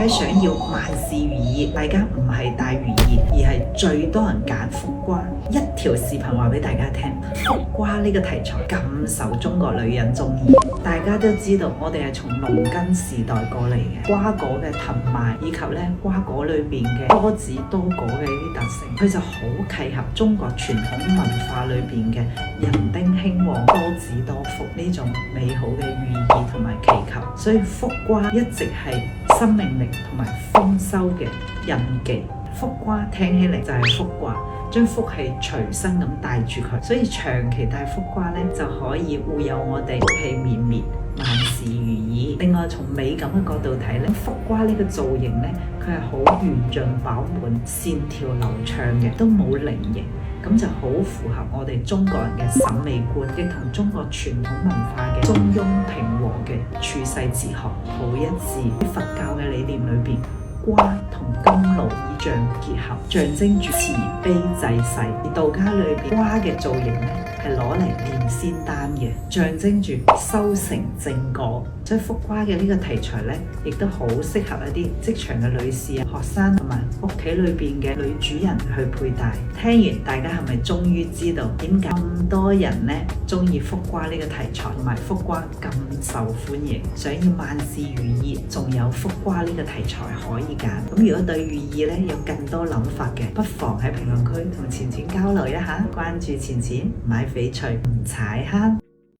梗係想要萬事如意，大家唔係大如意，而係最多人揀福瓜。一條視頻話俾大家聽，福瓜呢個題材咁受中國女人中意。大家都知道，我哋係從農耕時代過嚟嘅，瓜果嘅藤蔓以及咧瓜果裏邊嘅多子多果嘅呢啲特性，佢就好契合中國傳統文化裏邊嘅人丁興旺、多子多福呢種美好嘅寓意同埋祈求。所以福瓜一直係生命力同埋豐收嘅印記。福瓜聽起嚟就係福卦，將福氣隨身咁帶住佢，所以長期戴福瓜咧就可以護佑我哋福氣綿綿、萬事如意。另外從美感嘅角度睇咧，福瓜呢個造型咧，佢係好圓潤飽滿、線條流暢嘅，都冇菱形，咁就好符合我哋中國人嘅審美觀，亦同中國傳統文化嘅中庸平和嘅處世哲學好一致。喺佛教嘅理念裏邊，瓜同甘露以象結合，象徵住慈悲濟世；而道家裏邊瓜嘅造型咧，係攞嚟煉仙丹嘅，象徵住修成正果。所以福瓜嘅呢個題材咧，亦都好適合一啲職場嘅女士啊、學生同埋屋企裏邊嘅女主人去佩戴。聽完大家係咪終於知道點解咁多人咧中意福瓜呢個題材，同埋福瓜咁受歡迎？想要萬事如意，仲有福瓜呢個題材可以揀。咁如果對寓意咧有更多諗法嘅，不妨喺評論區同錢錢交流一下。關注錢錢，買翡翠唔踩坑。